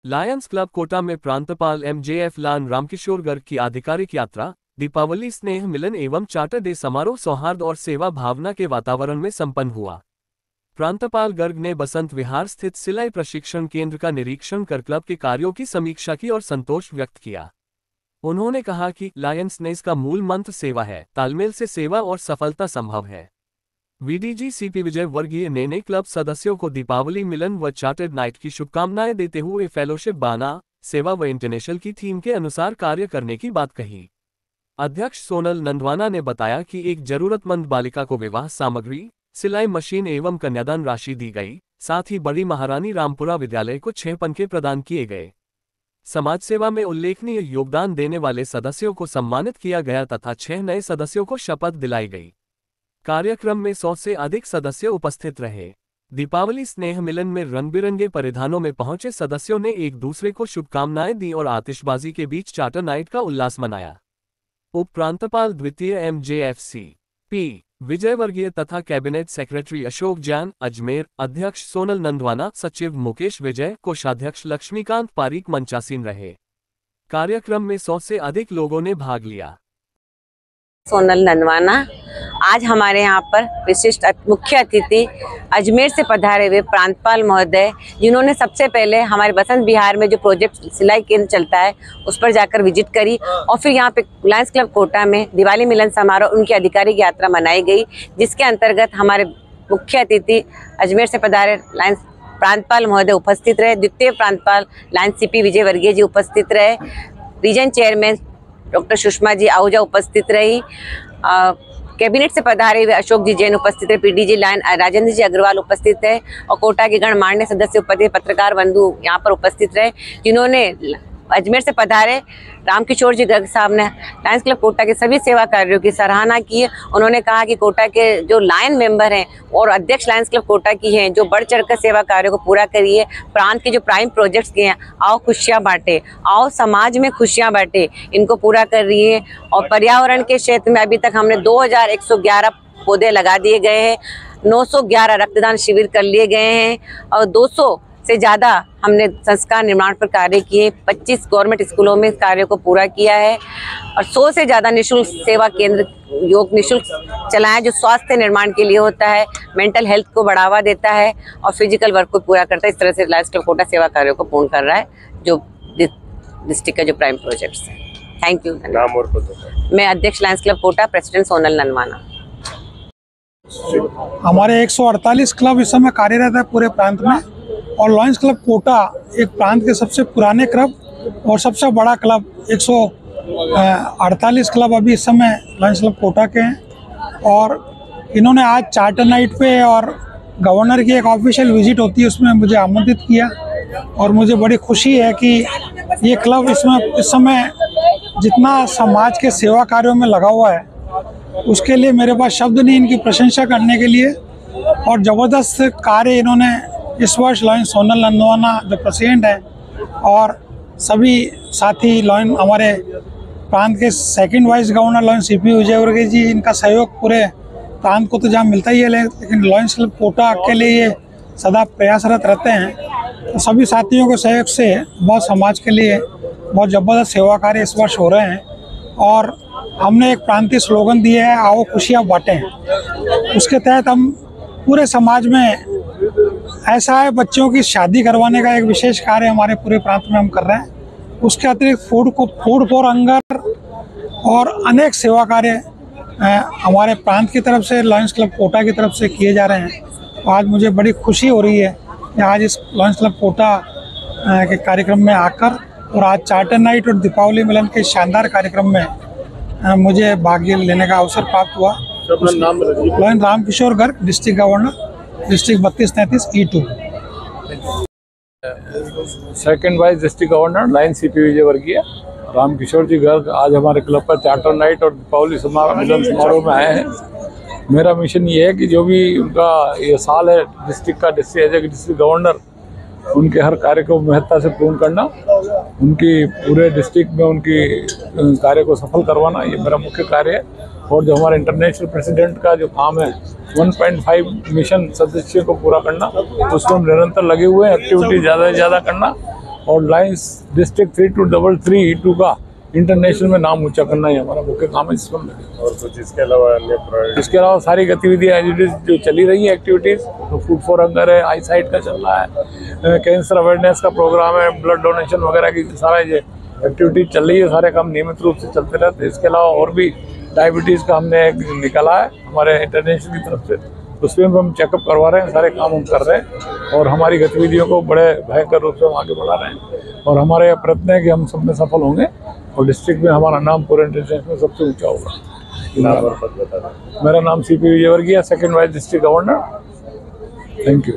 Lions club Kota में प्रांतपाल MJF लान रामकिशोर गर्ग की आधिकारिक यात्रा, दीपावली स्नेह मिलन एवं चार्टर डे समारोह सौहार्द और सेवा भावना के वातावरण में संपन्न हुआ। प्रांतपाल गर्ग ने बसंत विहार स्थित सिलाई प्रशिक्षण केंद्र का निरीक्षण कर क्लब के कार्यों की समीक्षा की और संतोष व्यक्त किया। उन्होंने कहा कि लायंस नेस का मूल मंत्र सेवा है, तालमेल से सेवा और सफलता संभव है। VDG CP विजय वर्गीय ने क्लब सदस्यों को दीपावली मिलन व चार्टर्ड नाइट की शुभकामनाएं देते हुए फेलोशिप बाना, सेवा व इंटरनेशनल की थीम के अनुसार कार्य करने की बात कही। अध्यक्ष सोनल नंदवाना ने बताया कि एक जरूरतमंद बालिका को विवाह सामग्री, सिलाई मशीन एवं कन्यादान राशि दी गई। साथ ही बड़ी महारानी रामपुरा विद्यालय को 6 पंखे प्रदान किए गए। समाज सेवा में उल्लेखनीय योगदान देने वाले सदस्यों को सम्मानित किया गया तथा 6 नए सदस्यों को शपथ दिलाई गई। कार्यक्रम में 100 से अधिक सदस्य उपस्थित रहे। दीपावली स्नेह मिलन में रंग बिरंगे परिधानों में पहुंचे सदस्यों ने एक दूसरे को शुभकामनाएं दी और आतिशबाजी के बीच चार्टर नाइट का उल्लास मनाया। उप प्रांतपाल द्वितीय MJF CP विजय वर्गीय तथा कैबिनेट सेक्रेटरी अशोक जैन अजमेर, अध्यक्ष सोनल नंदवाना, सचिव मुकेश विजय, कोषाध्यक्ष लक्ष्मीकांत पारीक मंचासीन रहे। कार्यक्रम में 100 से अधिक लोगों ने भाग लिया। सोनल नंदवाना, आज हमारे यहाँ पर विशिष्ट मुख्य अतिथि अजमेर से पधारे हुए प्रांतपाल महोदय, जिन्होंने सबसे पहले हमारे बसंत विहार में जो प्रोजेक्ट सिलाई केंद्र चलता है उस पर जाकर विजिट करी और फिर यहाँ पे लायंस क्लब कोटा में दिवाली मिलन समारोह उनकी आधिकारिक यात्रा मनाई गई, जिसके अंतर्गत हमारे मुख्य अतिथि अजमेर से पधारे लायंस प्रांतपाल महोदय उपस्थित रहे। द्वितीय प्रांतपाल लायंस CP विजय वर्गीय जी उपस्थित रहे। Region chairman doctor Sushma ji Ahuja उपस्थित रही। कैबिनेट से पधारे हुए अशोक जी जैन उपस्थित रहे। PDG लाइन राजेंद्र जी अग्रवाल उपस्थित है और कोटा के गणमान्य सदस्य पत्रकार बंधु यहाँ पर उपस्थित रहे, जिन्होंने अजमेर से पधारे रामकिशोर जी गर्ग साहब ने लायंस क्लब कोटा के सभी सेवा कार्यों की सराहना की। उन्होंने कहा कि कोटा के जो लायन मेंबर हैं और अध्यक्ष लायंस क्लब कोटा की हैं, जो बढ़ चढ़कर सेवा कार्यों को पूरा करिए। प्रांत के जो प्राइम प्रोजेक्ट्स के हैं, आओ खुशियाँ बांटे, आओ समाज में खुशियाँ बांटे, इनको पूरा कर रही है। और पर्यावरण के क्षेत्र में अभी तक हमने 2111 पौधे लगा दिए गए हैं, 911 रक्तदान शिविर कर लिए गए हैं और 200 से ज़्यादा हमने संस्कार निर्माण पर कार्य किए। 25 गवर्नमेंट स्कूलों में कार्य को पूरा किया है और 100 से ज़्यादा निःशुल्क सेवा केंद्र योग निःशुल्क चलाया, जो स्वास्थ्य निर्माण के लिए होता है, मेंटल हेल्थ को बढ़ावा देता है और फिजिकल वर्क को पूरा करता है। इस तरह से लायंस क्लब कोटा सेवा कार्यों को पूर्ण कर रहा है, जो डिस्ट्रिक्ट का जो प्राइम प्रोजेक्ट्स है। Thank you. नाम और पता। मैं अध्यक्ष lions club Kota, president Sonal Nandwana. हमारे 148 क्लब इस समय कार्यरत है पूरे प्रांत में और लायंस क्लब कोटा एक प्रांत के सबसे पुराने क्लब और सबसे बड़ा क्लब। 148 क्लब अभी इस समय लायंस क्लब कोटा के हैं और इन्होंने आज चार्टर नाइट पे और गवर्नर की एक ऑफिशियल विजिट होती है उसमें मुझे आमंत्रित किया और मुझे बड़ी खुशी है कि ये क्लब इस समय जितना समाज के सेवा कार्यों में लगा हुआ है उसके लिए मेरे पास शब्द नहीं इनकी प्रशंसा करने के लिए। और ज़बरदस्त कार्य इन्होंने इस वर्ष लायंस सोनल नंदवाना जो प्रेसिडेंट है और सभी साथी लायन हमारे प्रांत के second vice governor lions CP Vijay वर्गीय जी, इनका सहयोग पूरे प्रांत को तो जहाँ मिलता ही है, लेकिन लायंस क्लब कोटा के लिए ये सदा प्रयासरत रहते हैं। तो सभी साथियों के सहयोग से बहुत समाज के लिए बहुत ज़बरदस्त सेवा कार्य इस वर्ष हो रहे हैं और हमने एक प्रांतीय स्लोगन दिया है, आओ खुशियाँ बांटें। उसके तहत हम पूरे समाज में ऐसा है, बच्चों की शादी करवाने का एक विशेष कार्य हमारे पूरे प्रांत में हम कर रहे हैं। उसके अतिरिक्त फूड फॉर हंगर और अनेक सेवा कार्य हमारे प्रांत की तरफ से लायंस क्लब कोटा की तरफ से किए जा रहे हैं। तो आज मुझे बड़ी खुशी हो रही है कि आज इस लायंस क्लब कोटा के कार्यक्रम में आकर और आज चार्टर नाइट और दीपावली मिलन के शानदार कार्यक्रम में मुझे भाग लेने का अवसर प्राप्त हुआ। Lion Ramkishore Garg, district governor, district 3233 E2। Second vice district governor lions CP Vijay Vargiya Ramkishore जी गर्ग आज हमारे क्लब पर चार्टर नाइट और दीपावली मिलन समारोह में आए हैं। मेरा मिशन ये है कि जो भी उनका ये साल है डिस्ट्रिक्ट का, डिस्ट्रिक्ट गवर्नर, उनके हर कार्य को महत्ता से पूर्ण करना, उनकी पूरे डिस्ट्रिक्ट में उनकी कार्य को सफल करवाना, ये मेरा मुख्य कार्य है। और जो हमारा इंटरनेशनल प्रेसिडेंट का जो काम है 1.5 मिशन सदस्यों को पूरा करना, उसमें हम निरंतर लगे हुए हैं। एक्टिविटी ज़्यादा से ज़्यादा करना और लाइन्स डिस्ट्रिक्ट 3233 का इंटरनेशनल में नाम ऊंचा करना ही हमारा मुख्य काम है। इसमें और कुछ इसके अलावा अन्य प्रायोरिटी? इसके अलावा सारी गतिविधियाँ जो चली रही है एक्टिविटीज़, तो फूड फॉर हंगर है, आई साइट का चल रहा है, कैंसर अवेयरनेस का प्रोग्राम है, ब्लड डोनेशन वगैरह की सारा ये एक्टिविटीज चल रही है, सारे काम नियमित रूप से चलते रहते हैं। इसके अलावा और भी डायबिटीज़ का हमने एक निकाला है हमारे इंटरनेशनल की तरफ से, उसमें भी हम चेकअप करवा रहे हैं, सारे काम हम कर रहे हैं और हमारी गतिविधियों को बड़े भयंकर रूप से हम आगे बढ़ा रहे हैं और हमारे यह प्रयत्न है कि हम सब में सफल होंगे और डिस्ट्रिक्ट में हमारा नाम पूरे इंटरनेशनल में सबसे ऊंचा होगा। मेरा नाम CP Vijayvargiya, second vice district governor. Thank you.